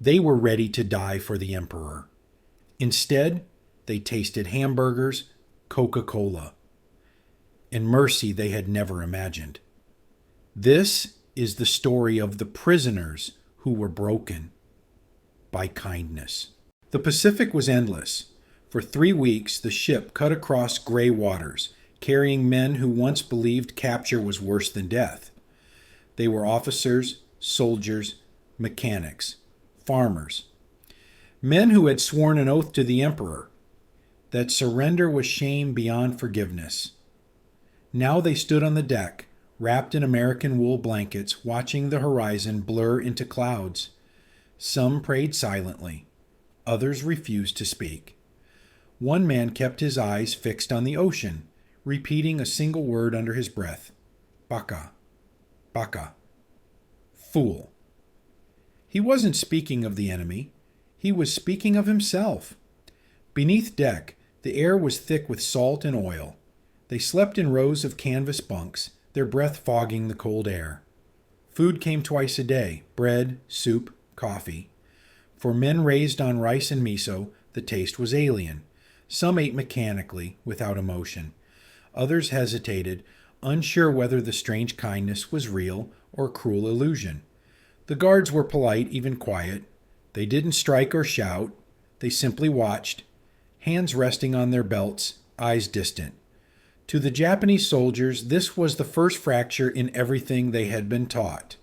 They were ready to die for the emperor. Instead, they tasted hamburgers, Coca-Cola, and mercy they had never imagined. This is the story of the prisoners who were broken by kindness. The Pacific was endless. For 3 weeks, the ship cut across gray waters, carrying men who once believed capture was worse than death. They were officers, soldiers, mechanics, farmers, men who had sworn an oath to the emperor that surrender was shame beyond forgiveness. Now they stood on the deck, wrapped in American wool blankets, watching the horizon blur into clouds. Some prayed silently. Others refused to speak. One man kept his eyes fixed on the ocean, repeating a single word under his breath. Baka, baka, fool. He wasn't speaking of the enemy. He was speaking of himself. Beneath deck, the air was thick with salt and oil. They slept in rows of canvas bunks, their breath fogging the cold air. Food came twice a day: bread, soup, coffee. For men raised on rice and miso, the taste was alien. Some ate mechanically, without emotion. Others hesitated, unsure whether the strange kindness was real or cruel illusion. The guards were polite, even quiet. They didn't strike or shout. They simply watched, hands resting on their belts, eyes distant. To the Japanese soldiers, this was the first fracture in everything they had been taught.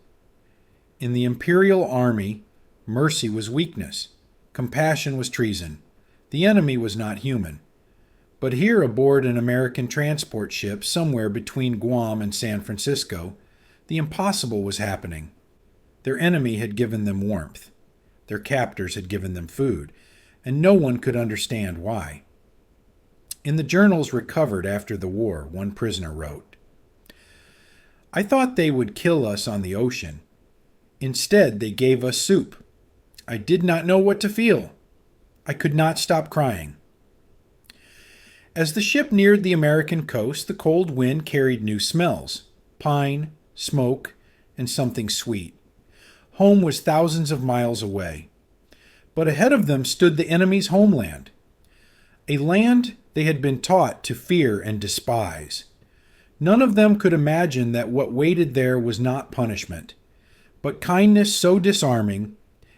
In the imperial army, mercy was weakness. Compassion was treason. The enemy was not human. But here aboard an American transport ship somewhere between Guam and San Francisco, the impossible was happening. Their enemy had given them warmth. Their captors had given them food, and no one could understand why. In the journals recovered after the war, one prisoner wrote, "I thought they would kill us on the ocean. Instead, they gave us soup. I did not know what to feel. I could not stop crying." As the ship neared the American coast, the cold wind carried new smells: pine, smoke, and something sweet. Home was thousands of miles away. But ahead of them stood the enemy's homeland, a land they had been taught to fear and despise. None of them could imagine that what waited there was not punishment, but kindness so disarming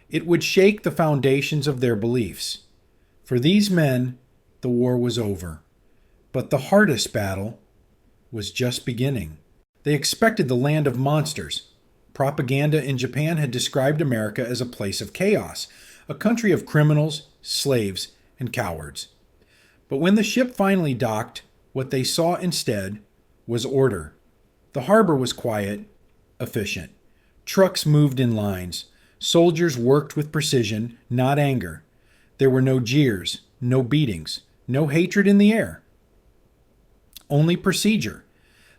it would shake the foundations of their beliefs. For these men, the war was over, but the hardest battle was just beginning. They expected the land of monsters. Propaganda in Japan had described America as a place of chaos, a country of criminals, slaves, and cowards. But when the ship finally docked, what they saw instead was order. The harbor was quiet, efficient. Trucks moved in lines. Soldiers worked with precision, not anger. There were no jeers, no beatings, no hatred in the air. Only procedure.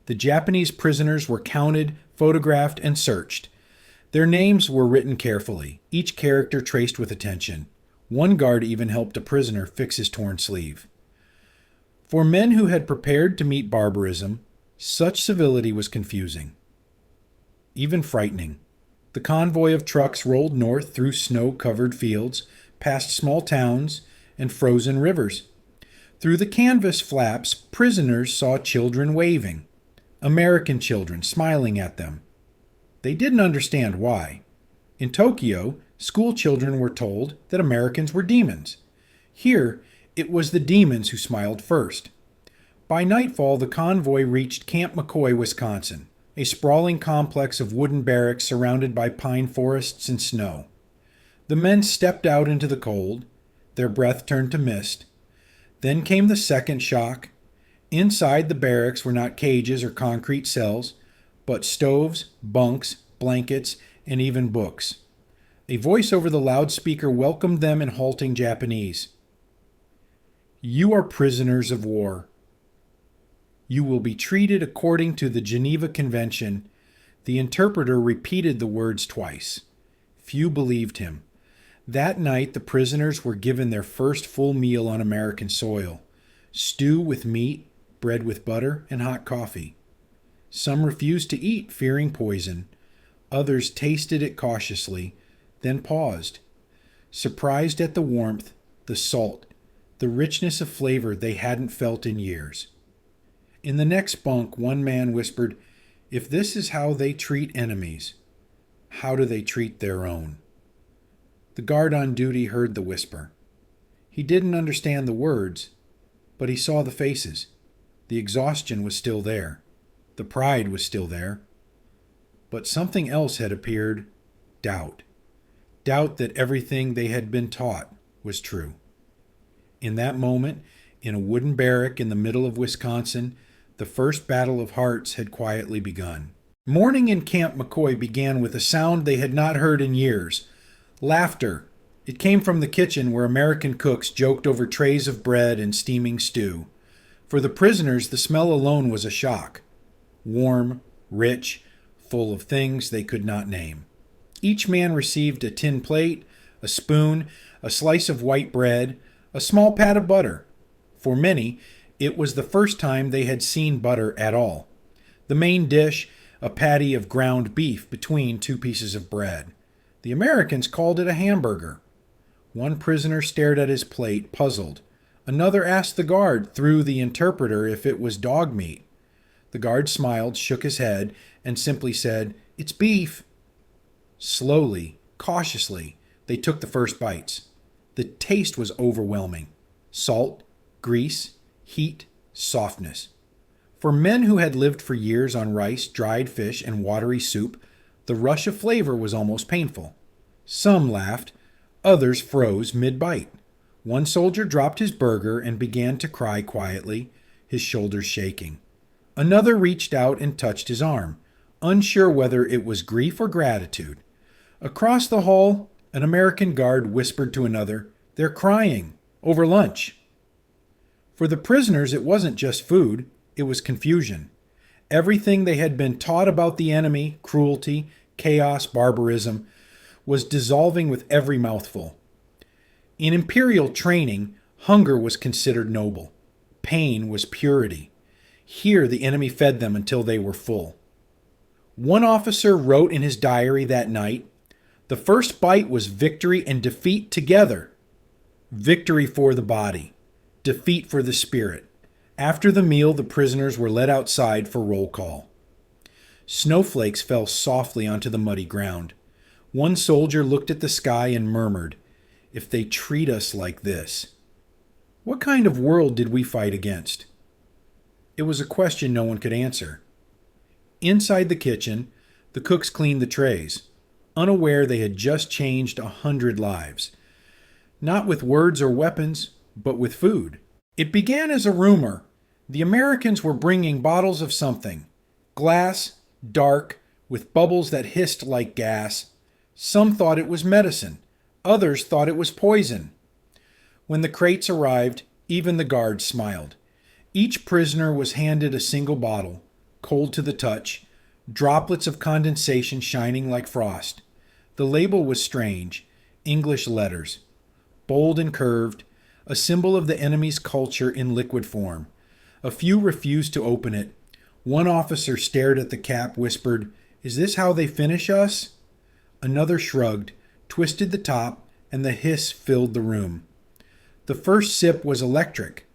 The Japanese prisoners were counted, photographed, and searched. Their names were written carefully, each character traced with attention. One guard even helped a prisoner fix his torn sleeve. For men who had prepared to meet barbarism, such civility was confusing, even frightening. The convoy of trucks rolled north through snow-covered fields, past small towns and frozen rivers. Through the canvas flaps, prisoners saw children waving, American children smiling at them. They didn't understand why. In Tokyo, school children were told that Americans were demons. Here, it was the demons who smiled first. By nightfall, the convoy reached Camp McCoy, Wisconsin, a sprawling complex of wooden barracks surrounded by pine forests and snow. The men stepped out into the cold. Their breath turned to mist. Then came the second shock. Inside the barracks were not cages or concrete cells, but stoves, bunks, blankets, and even books. A voice over the loudspeaker welcomed them in halting Japanese. "You are prisoners of war. You will be treated according to the Geneva Convention." The interpreter repeated the words twice. Few believed him. That night, the prisoners were given their first full meal on American soil: stew with meat, bread with butter, and hot coffee. Some refused to eat, fearing poison. Others tasted it cautiously, then paused. surprised at the warmth, the salt, the richness of flavor they hadn't felt in years. In the next bunk, one man whispered, "If this is how they treat enemies, how do they treat their own?" The guard on duty heard the whisper. He didn't understand the words, but he saw the faces. The exhaustion was still there. The pride was still there. But something else had appeared, doubt. Doubt that everything they had been taught was true. In that moment, in a wooden barrack in the middle of Wisconsin, the first battle of hearts had quietly begun. Morning in Camp McCoy began with a sound they had not heard in years. Laughter. It came from the kitchen where American cooks joked over trays of bread and steaming stew. For the prisoners, the smell alone was a shock. Warm, rich, full of things they could not name. Each man received a tin plate, a spoon, a slice of white bread, a small pat of butter. For many, it was the first time they had seen butter at all. The main dish, a patty of ground beef between two pieces of bread. The Americans called it a hamburger. One prisoner stared at his plate, puzzled. Another asked the guard through the interpreter if it was dog meat. The guard smiled, shook his head, and simply said, "It's beef." Slowly, cautiously, they took the first bites. The taste was overwhelming. Salt, grease, heat, softness. For men who had lived for years on rice, dried fish, and watery soup, the rush of flavor was almost painful. Some laughed, others froze mid-bite. One soldier dropped his burger and began to cry quietly, his shoulders shaking. Another reached out and touched his arm, unsure whether it was grief or gratitude. Across the hall, an American guard whispered to another, "They're crying, over lunch." For the prisoners, it wasn't just food, it was confusion. Everything they had been taught about the enemy, cruelty, chaos, barbarism, was dissolving with every mouthful. In imperial training, hunger was considered noble. Pain was purity. Here the enemy fed them until they were full. One officer wrote in his diary that night, "The first bite was victory and defeat together. Victory for the body, defeat for the spirit." After the meal, the prisoners were led outside for roll call. Snowflakes fell softly onto the muddy ground. One soldier looked at the sky and murmured, "If they treat us like this." What kind of world did we fight against? It was a question no one could answer. Inside the kitchen, the cooks cleaned the trays, unaware they had just changed 100 lives. Not with words or weapons, but with food. It began as a rumor. The Americans were bringing bottles of something. Glass, dark, with bubbles that hissed like gas. Some thought it was medicine. Others thought it was poison. When the crates arrived, even the guards smiled. Each prisoner was handed a single bottle, cold to the touch, droplets of condensation shining like frost. The label was strange, English letters, bold and curved, a symbol of the enemy's culture in liquid form. A few refused to open it. One officer stared at the cap, whispered, "Is this how they finish us?" Another shrugged, twisted the top, and the hiss filled the room. The first sip was electric.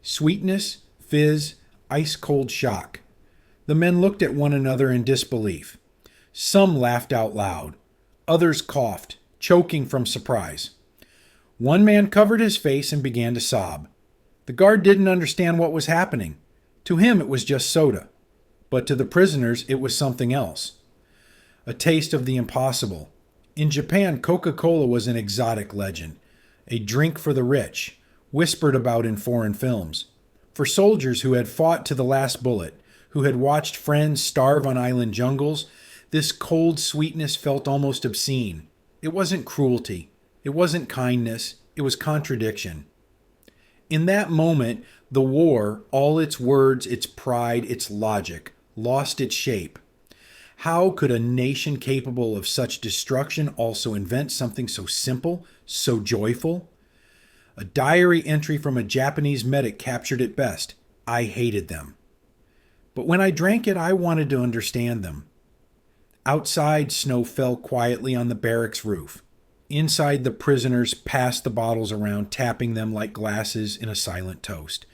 Sweetness, fizz, ice-cold shock. The men looked at one another in disbelief. Some laughed out loud. Others coughed, choking from surprise. One man covered his face and began to sob. The guard didn't understand what was happening. To him it was just soda. But to the prisoners it was something else. A taste of the impossible. In Japan, Coca-Cola was an exotic legend. A drink for the rich, whispered about in foreign films. For soldiers who had fought to the last bullet, who had watched friends starve on island jungles, this cold sweetness felt almost obscene. It wasn't cruelty. It wasn't kindness. It was contradiction. In that moment, the war, all its words, its pride, its logic, lost its shape. How could a nation capable of such destruction also invent something so simple, so joyful? A diary entry from a Japanese medic captured it best. "I hated them. But when I drank it, I wanted to understand them." Outside, snow fell quietly on the barracks roof. Inside, the prisoners passed the bottles around, tapping them like glasses in a silent toast.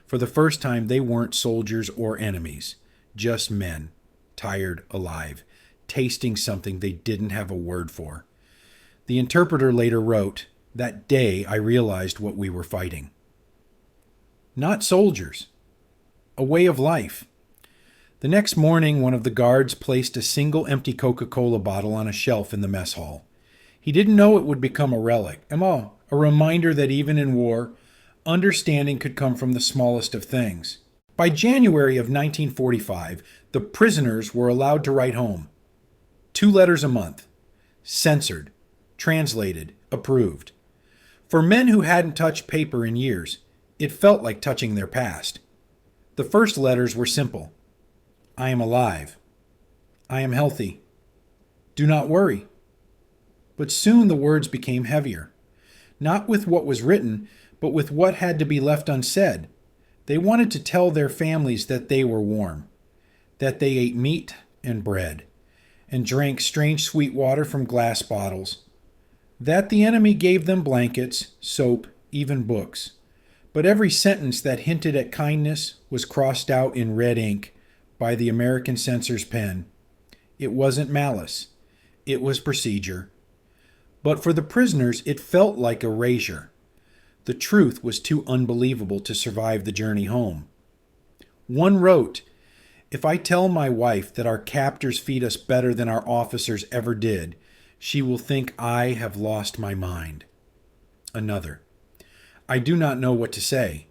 For the first time, they weren't soldiers or enemies, just men, tired, alive, tasting something they didn't have a word for. The interpreter later wrote, "That day I realized what we were fighting." Not soldiers, a way of life. The next morning, one of the guards placed a single empty Coca-Cola bottle on a shelf in the mess hall. He didn't know it would become a relic, a reminder that even in war, understanding could come from the smallest of things. By January of 1945, the prisoners were allowed to write home. 2 letters a month. Censored, translated, approved. For men who hadn't touched paper in years, it felt like touching their past. The first letters were simple. I am alive. I am healthy. Do not worry. But soon the words became heavier. Not with what was written, but with what had to be left unsaid. They wanted to tell their families that they were warm, that they ate meat and bread, and drank strange sweet water from glass bottles, that the enemy gave them blankets, soap, even books. But every sentence that hinted at kindness was crossed out in red ink by the American censor's pen. It wasn't malice. It was procedure. But for the prisoners, it felt like erasure. The truth was too unbelievable to survive the journey home. One wrote, "If I tell my wife that our captors feed us better than our officers ever did, she will think I have lost my mind." Another, "I do not know what to say.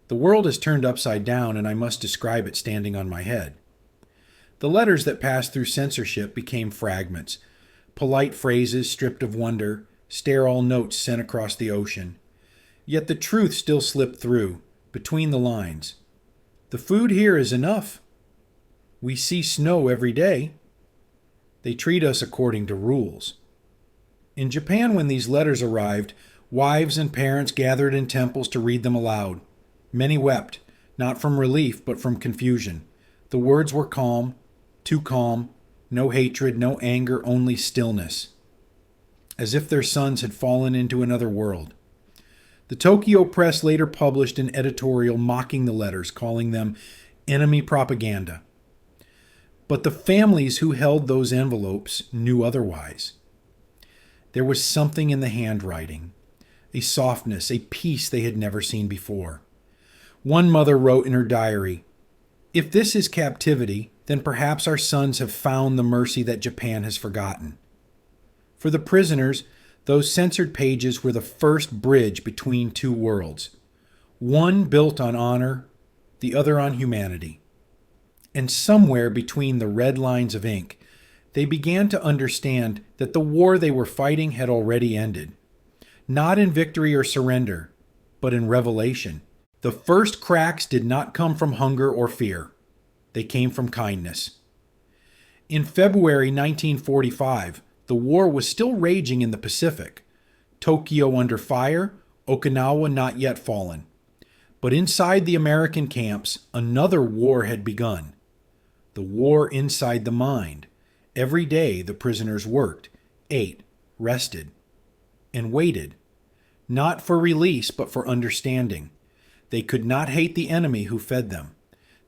The world is turned upside down and I must describe it standing on my head." The letters that passed through censorship became fragments, polite phrases stripped of wonder, sterile notes sent across the ocean. Yet the truth still slipped through, between the lines. The food here is enough. We see snow every day. They treat us according to rules. In Japan, when these letters arrived, wives and parents gathered in temples to read them aloud. Many wept, not from relief, but from confusion. The words were calm, too calm, no hatred, no anger, only stillness, as if their sons had fallen into another world. The Tokyo press later published an editorial mocking the letters, calling them enemy propaganda. But the families who held those envelopes knew otherwise. There was something in the handwriting, a softness, a peace they had never seen before. One mother wrote in her diary, "If this is captivity, then perhaps our sons have found the mercy that Japan has forgotten." For the prisoners, those censored pages were the first bridge between two worlds, one built on honor, the other on humanity. And somewhere between the red lines of ink, they began to understand that the war they were fighting had already ended, not in victory or surrender, but in revelation. The first cracks did not come from hunger or fear. They came from kindness. In February 1945, the war was still raging in the Pacific, Tokyo under fire, Okinawa not yet fallen. But inside the American camps, another war had begun. The war inside the mind. Every day the prisoners worked, ate, rested, and waited, not for release but for understanding. They could not hate the enemy who fed them.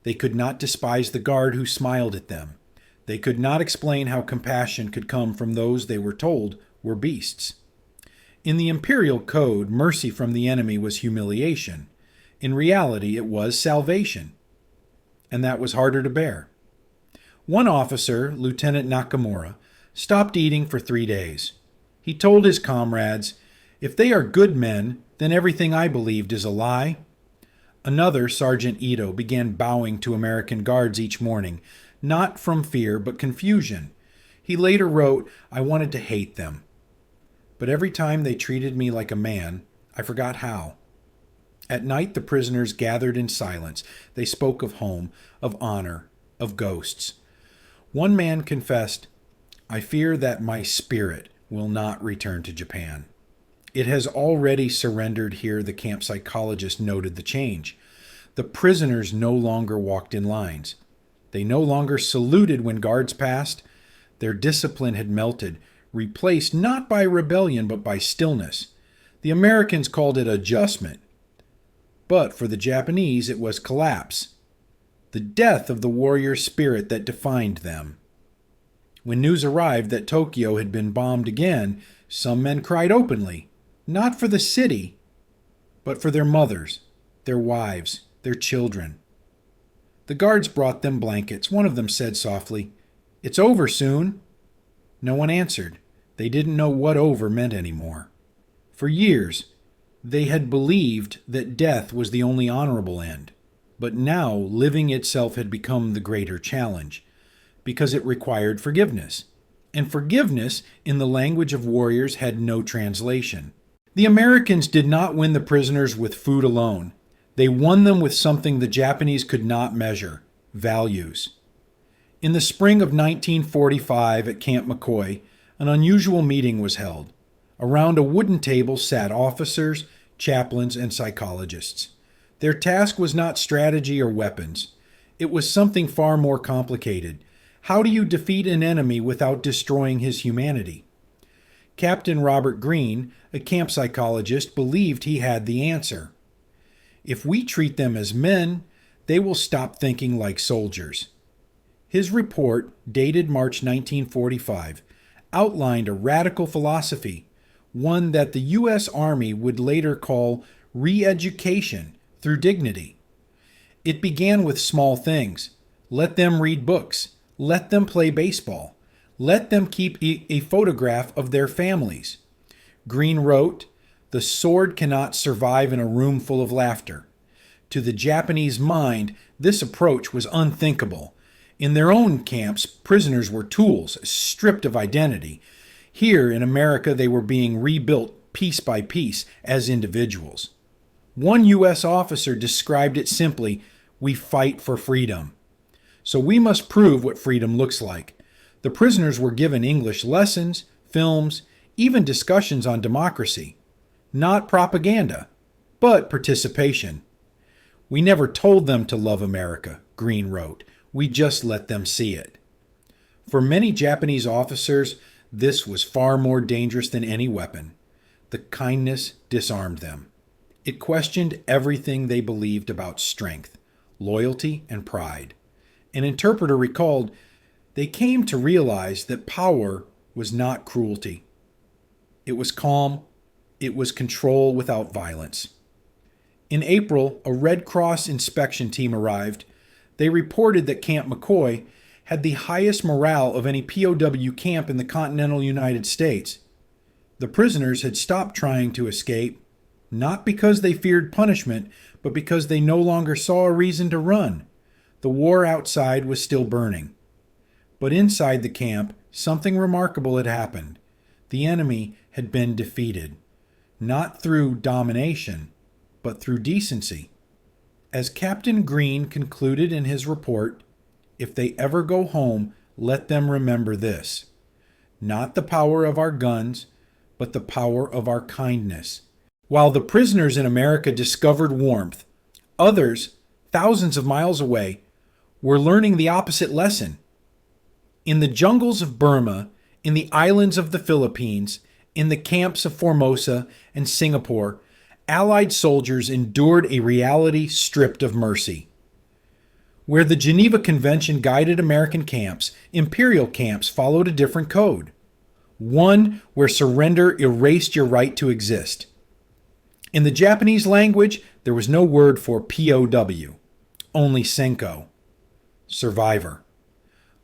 They could not despise the guard who smiled at them. They could not explain how compassion could come from those they were told were beasts. In the imperial code, mercy from the enemy was humiliation. In reality, it was salvation. And that was harder to bear. One officer, Lieutenant Nakamura, stopped eating for 3 days. He told his comrades, "If they are good men, then everything I believed is a lie." Another, Sergeant Ito, began bowing to American guards each morning, not from fear but confusion. He later wrote, "I wanted to hate them. But every time they treated me like a man, I forgot how." At night the prisoners gathered in silence. They spoke of home, of honor, of ghosts. One man confessed, "I fear that my spirit will not return to Japan. It has already surrendered here." The camp psychologist noted the change. The prisoners no longer walked in lines. They no longer saluted when guards passed. Their discipline had melted, replaced not by rebellion but by stillness. The Americans called it adjustment, but for the Japanese it was collapse, the death of the warrior spirit that defined them. When news arrived that Tokyo had been bombed again, some men cried openly, not for the city, but for their mothers, their wives, their children. The guards brought them blankets. One of them said softly, "It's over soon." No one answered. They didn't know what over meant anymore. For years, they had believed that death was the only honorable end, but now living itself had become the greater challenge, because it required forgiveness. And forgiveness, in the language of warriors, had no translation. The Americans did not win the prisoners with food alone. They won them with something the Japanese could not measure: values. In the spring of 1945 at Camp McCoy, an unusual meeting was held. Around a wooden table sat officers, chaplains, and psychologists. Their task was not strategy or weapons. It was something far more complicated. How do you defeat an enemy without destroying his humanity? Captain Robert Greene, a camp psychologist, believed he had the answer. If we treat them as men, they will stop thinking like soldiers. His report, dated March 1945, outlined a radical philosophy, one that the U.S. Army would later call re-education through dignity. It began with small things. Let them read books. Let them play baseball. Let them keep a photograph of their families. Greene wrote, "The sword cannot survive in a room full of laughter." To the Japanese mind, this approach was unthinkable. In their own camps, prisoners were tools, stripped of identity. Here in America, they were being rebuilt piece by piece as individuals. One U.S. officer described it simply, "We fight for freedom." So we must prove what freedom looks like. The prisoners were given English lessons, films, even discussions on democracy. Not propaganda, but participation. "We never told them to love America," Greene wrote. "We just let them see it." For many Japanese officers, this was far more dangerous than any weapon. The kindness disarmed them. It questioned everything they believed about strength, loyalty, and pride. An interpreter recalled, "They came to realize that power was not cruelty. It was calm. It was control without violence." In April, a Red Cross inspection team arrived. They reported that Camp McCoy had the highest morale of any POW camp in the continental United States. The prisoners had stopped trying to escape, not because they feared punishment, but because they no longer saw a reason to run. The war outside was still burning. But inside the camp, something remarkable had happened. The enemy had been defeated, not through domination, but through decency. As Captain Greene concluded in his report, "If they ever go home, let them remember this. Not the power of our guns, but the power of our kindness." While the prisoners in America discovered warmth, others, thousands of miles away, were learning the opposite lesson. In the jungles of Burma, in the islands of the Philippines, in the camps of Formosa and Singapore, Allied soldiers endured a reality stripped of mercy. Where the Geneva Convention guided American camps, imperial camps followed a different code. One where surrender erased your right to exist. In the Japanese language, there was no word for POW, only Senko, survivor.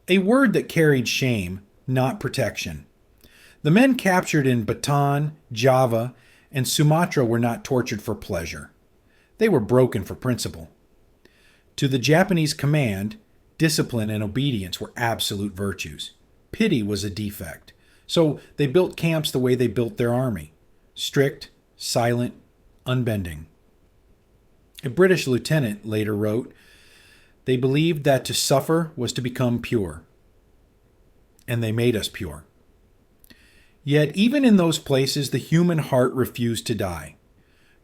A word that carried shame, not protection. The men captured in Bataan, Java, and Sumatra were not tortured for pleasure. They were broken for principle. To the Japanese command, discipline and obedience were absolute virtues. Pity was a defect. So they built camps the way they built their army: strict, silent, unbending. A British lieutenant later wrote, "They believed that to suffer was to become pure. And they made us pure." Yet even in those places, the human heart refused to die.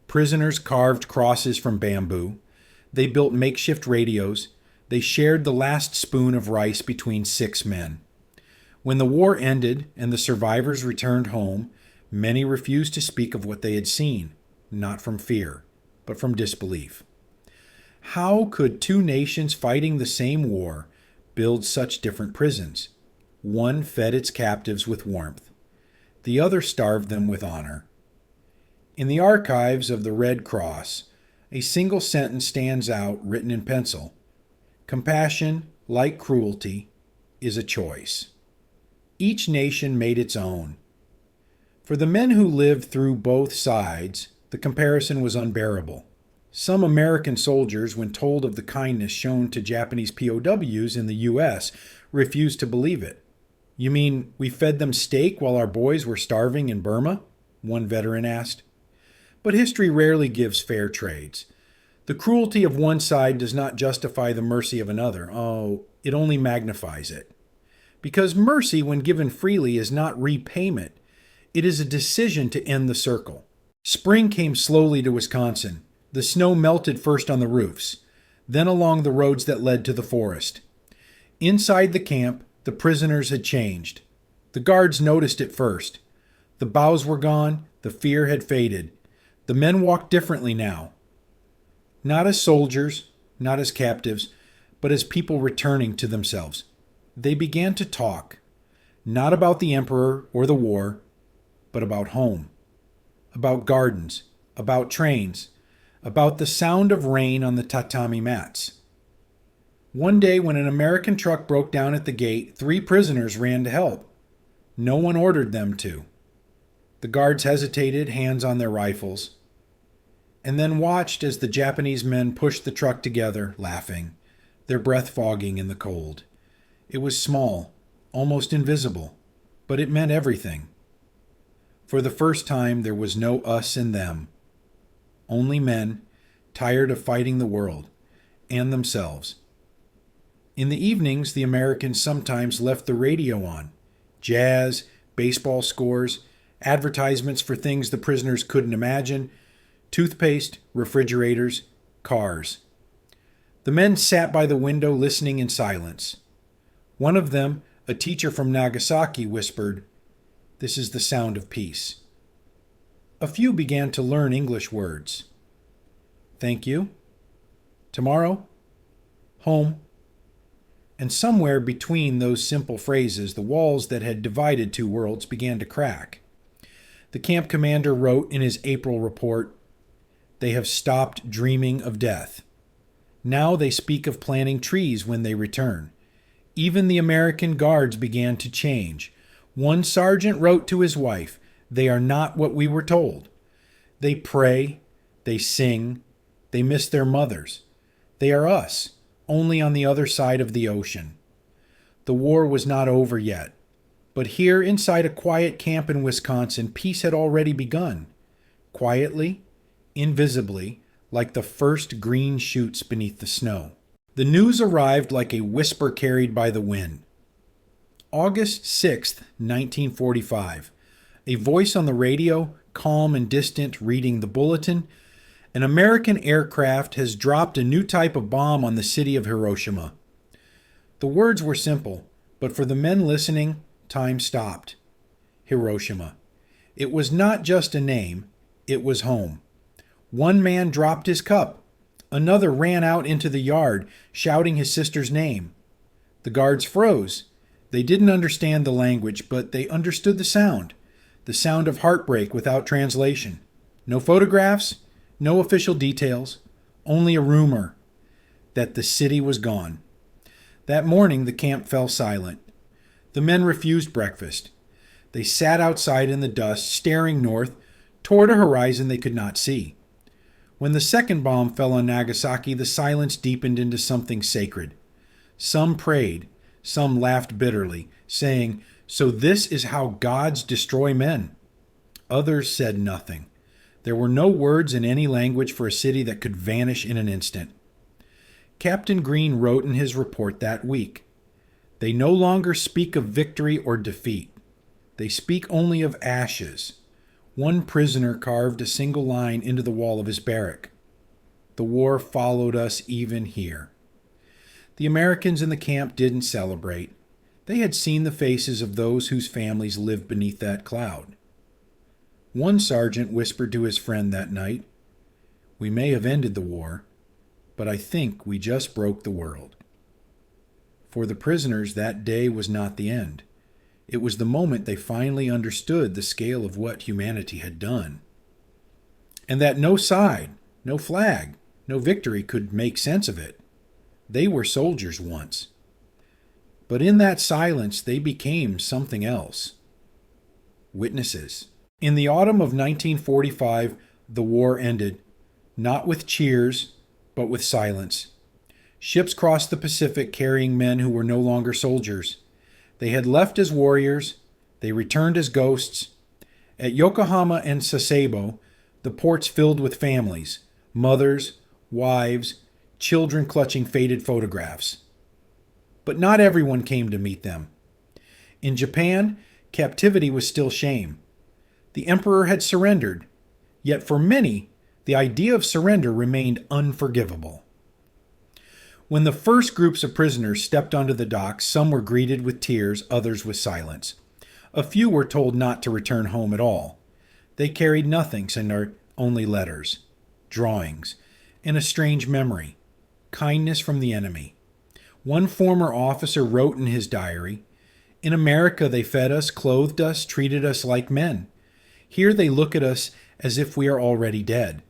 Prisoners carved crosses from bamboo. They built makeshift radios. They shared the last spoon of rice between 6 men. When the war ended and the survivors returned home, many refused to speak of what they had seen, not from fear, but from disbelief. How could two nations fighting the same war build such different prisons? One fed its captives with warmth. The other starved them with honor. In the archives of the Red Cross, a single sentence stands out written in pencil. Compassion, like cruelty, is a choice. Each nation made its own. For the men who lived through both sides, the comparison was unbearable. Some American soldiers, when told of the kindness shown to Japanese POWs in the U.S., refused to believe it. "You mean we fed them steak while our boys were starving in Burma?" one veteran asked. But history rarely gives fair trades. The cruelty of one side does not justify the mercy of another. Oh, it only magnifies it. Because mercy, when given freely, is not repayment. It is a decision to end the circle. Spring came slowly to Wisconsin. The snow melted first on the roofs, then along the roads that led to the forest. Inside the camp, the prisoners had changed. The guards noticed it first. The bows were gone, the fear had faded. The men walked differently now. Not as soldiers, not as captives, but as people returning to themselves. They began to talk, not about the emperor or the war, but about home, about gardens, about trains, about the sound of rain on the tatami mats. One day when an American truck broke down at the gate, 3 prisoners ran to help. No one ordered them to. The guards hesitated, hands on their rifles, and then watched as the Japanese men pushed the truck together, laughing, their breath fogging in the cold. It was small, almost invisible, but it meant everything. For the first time, there was no us and them. Only men, tired of fighting the world, and themselves. In the evenings, the Americans sometimes left the radio on. Jazz, baseball scores, advertisements for things the prisoners couldn't imagine, toothpaste, refrigerators, cars. The men sat by the window listening in silence. One of them, a teacher from Nagasaki, whispered, "This is the sound of peace." A few began to learn English words. Thank you. Tomorrow. Home. And somewhere between those simple phrases, the walls that had divided two worlds began to crack. The camp commander wrote in his April report, "They have stopped dreaming of death. Now they speak of planting trees when they return." Even the American guards began to change. One sergeant wrote to his wife, "They are not what we were told. They pray, they sing, they miss their mothers. They are us, only on the other side of the ocean." The war was not over yet, but here inside a quiet camp in Wisconsin, peace had already begun. Quietly, invisibly, like the first green shoots beneath the snow. The news arrived like a whisper carried by the wind. August 6th, 1945. A voice on the radio, calm and distant, reading the bulletin. An American aircraft has dropped a new type of bomb on the city of Hiroshima. The words were simple, but for the men listening, time stopped. Hiroshima. It was not just a name, it was home. One man dropped his cup. Another ran out into the yard, shouting his sister's name. The guards froze. They didn't understand the language, but they understood the sound of heartbreak without translation. No photographs, no official details, only a rumor that the city was gone. That morning, the camp fell silent. The men refused breakfast. They sat outside in the dust, staring north toward a horizon they could not see. When the second bomb fell on Nagasaki, the silence deepened into something sacred. Some prayed, some laughed bitterly, saying, "So this is how gods destroy men." Others said nothing. There were no words in any language for a city that could vanish in an instant. Captain Green wrote in his report that week, "They no longer speak of victory or defeat. They speak only of ashes." One prisoner carved a single line into the wall of his barrack. "The war followed us even here." The Americans in the camp didn't celebrate. They had seen the faces of those whose families lived beneath that cloud. One sergeant whispered to his friend that night, "We may have ended the war, but I think we just broke the world." For the prisoners, that day was not the end. It was the moment they finally understood the scale of what humanity had done. And that no side, no flag, no victory could make sense of it. They were soldiers once. But in that silence, they became something else. Witnesses. In the autumn of 1945, the war ended, not with cheers, but with silence. Ships crossed the Pacific carrying men who were no longer soldiers. They had left as warriors. They returned as ghosts. At Yokohama and Sasebo, the ports filled with families, mothers, wives, children clutching faded photographs. But not everyone came to meet them. In Japan, captivity was still shame. The emperor had surrendered, yet for many, the idea of surrender remained unforgivable. When the first groups of prisoners stepped onto the docks, some were greeted with tears, others with silence. A few were told not to return home at all. They carried nothing save only letters, drawings, and a strange memory, kindness from the enemy. One former officer wrote in his diary, "In America they fed us, clothed us, treated us like men. Here they look at us as if we are already dead."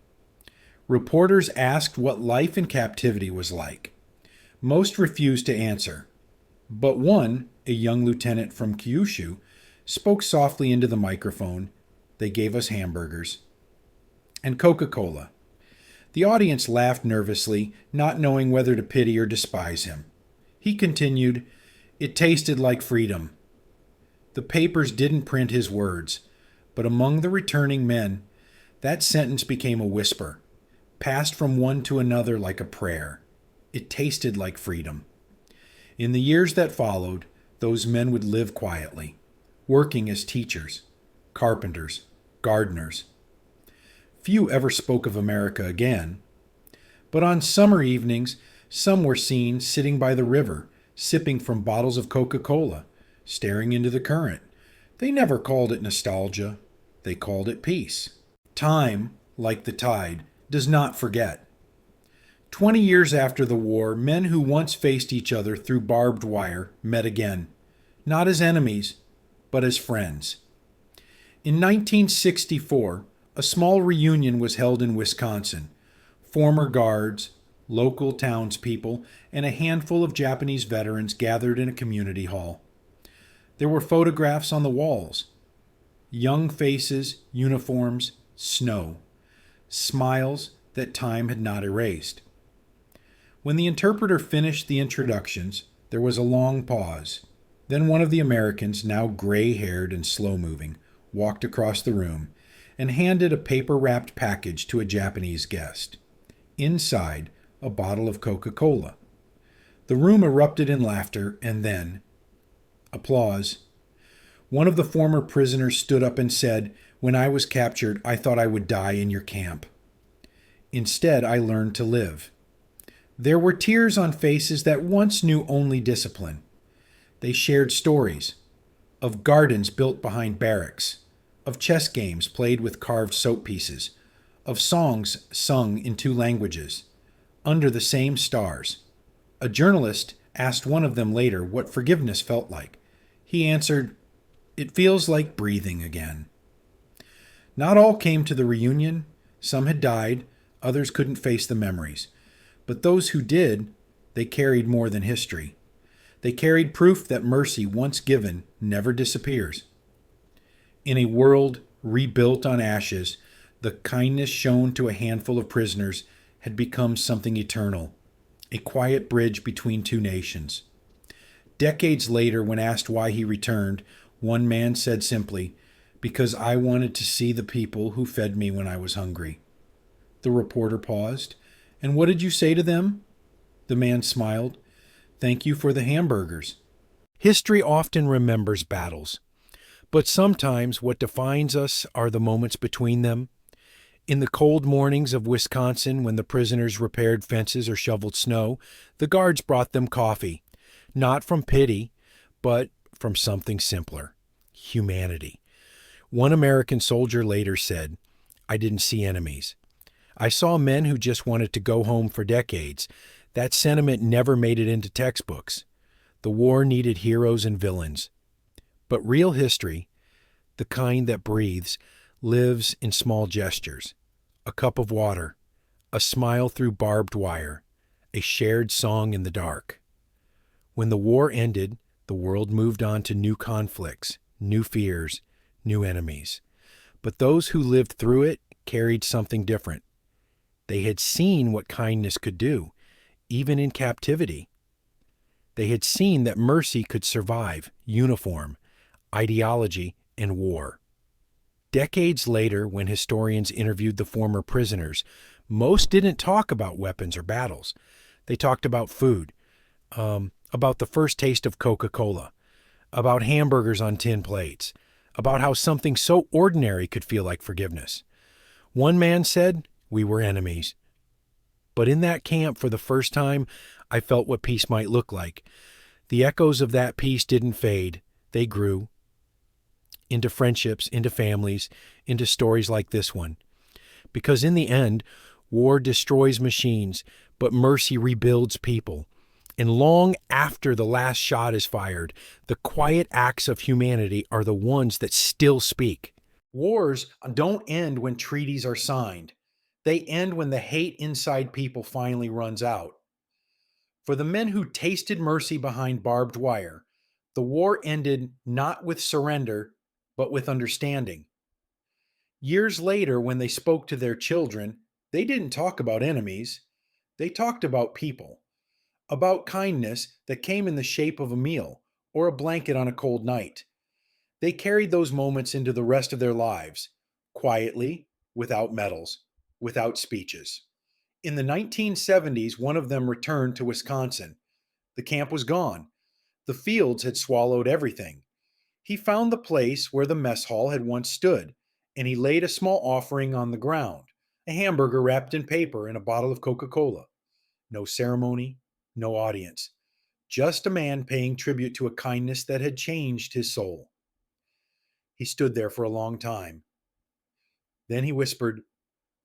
Reporters asked what life in captivity was like. Most refused to answer, but one, a young lieutenant from Kyushu, spoke softly into the microphone. "They gave us hamburgers." And Coca-Cola. The audience laughed nervously, not knowing whether to pity or despise him. He continued, "It tasted like freedom." The papers didn't print his words, but among the returning men, that sentence became a whisper, passed from one to another like a prayer. It tasted like freedom. In the years that followed, those men would live quietly, working as teachers, carpenters, gardeners. Few ever spoke of America again, but on summer evenings, some were seen sitting by the river, sipping from bottles of Coca-Cola, staring into the current. They never called it nostalgia. They called it peace. Time, like the tide, does not forget. 20 years after the war, men who once faced each other through barbed wire met again, not as enemies, but as friends. In 1964, a small reunion was held in Wisconsin. Former guards, local townspeople, and a handful of Japanese veterans gathered in a community hall. There were photographs on the walls. Young faces, uniforms, snow. Smiles that time had not erased. When the interpreter finished the introductions, there was a long pause. Then one of the Americans, now gray-haired and slow-moving, walked across the room and handed a paper-wrapped package to a Japanese guest. Inside, a bottle of Coca-Cola. The room erupted in laughter, and then applause. One of the former prisoners stood up and said, "When I was captured, I thought I would die in your camp. Instead, I learned to live." There were tears on faces that once knew only discipline. They shared stories of gardens built behind barracks, of chess games played with carved soap pieces, of songs sung in 2 languages, under the same stars. A journalist asked one of them later what forgiveness felt like. He answered, "It feels like breathing again." Not all came to the reunion. Some had died, others couldn't face the memories. But those who did, they carried more than history. They carried proof that mercy once given never disappears. In a world rebuilt on ashes, the kindness shown to a handful of prisoners had become something eternal, a quiet bridge between 2 nations. Decades later, when asked why he returned, one man said simply, "Because I wanted to see the people who fed me when I was hungry." The reporter paused. "And what did you say to them?" The man smiled. "Thank you for the hamburgers." History often remembers battles, but sometimes what defines us are the moments between them. In the cold mornings of Wisconsin, when the prisoners repaired fences or shoveled snow, the guards brought them coffee, not from pity, but from something simpler: humanity. One American soldier later said, "I didn't see enemies. I saw men who just wanted to go home for decades. That sentiment never made it into textbooks. The war needed heroes and villains. But real history, the kind that breathes, lives in small gestures: a cup of water, a smile through barbed wire, a shared song in the dark." When the war ended, the world moved on to new conflicts, new fears, new enemies. But those who lived through it carried something different. They had seen what kindness could do, even in captivity. They had seen that mercy could survive uniform, ideology, and war. Decades later, when historians interviewed the former prisoners, most didn't talk about weapons or battles. They talked about food, about the first taste of Coca-Cola, about hamburgers on tin plates, about how something so ordinary could feel like forgiveness. One man said, "We were enemies." But in that camp, for the first time, I felt what peace might look like. The echoes of that peace didn't fade. They grew into friendships, into families, into stories like this one. Because in the end, war destroys machines, but mercy rebuilds people. And long after the last shot is fired, the quiet acts of humanity are the ones that still speak. Wars don't end when treaties are signed. They end when the hate inside people finally runs out. For the men who tasted mercy behind barbed wire, the war ended not with surrender, but with understanding. Years later, when they spoke to their children, they didn't talk about enemies. They talked about people, about kindness that came in the shape of a meal or a blanket on a cold night. They carried those moments into the rest of their lives, quietly, without medals, without speeches. In the 1970s, one of them returned to Wisconsin. The camp was gone. The fields had swallowed everything. He found the place where the mess hall had once stood, and he laid a small offering on the ground: a hamburger wrapped in paper and a bottle of Coca-Cola. No ceremony, no audience. Just a man paying tribute to a kindness that had changed his soul. He stood there for a long time. Then he whispered,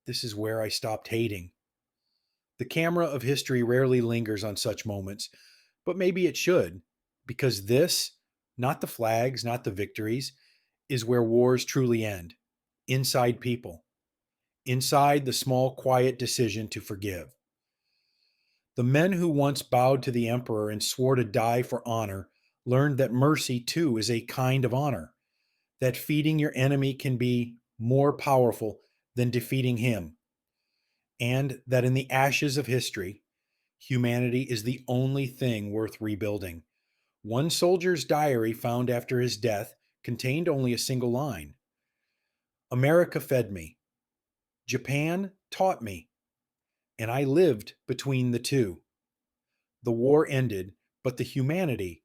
"This is where I stopped hating." The camera of history rarely lingers on such moments, but maybe it should, because this, not the flags, not the victories, is where wars truly end. Inside people. Inside the small, quiet decision to forgive. The men who once bowed to the emperor and swore to die for honor learned that mercy, too, is a kind of honor, that feeding your enemy can be more powerful than defeating him, and that in the ashes of history, humanity is the only thing worth rebuilding. One soldier's diary found after his death contained only a single line: "America fed me. Japan taught me. And I lived between the two. The war ended, but the humanity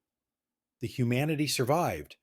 survived.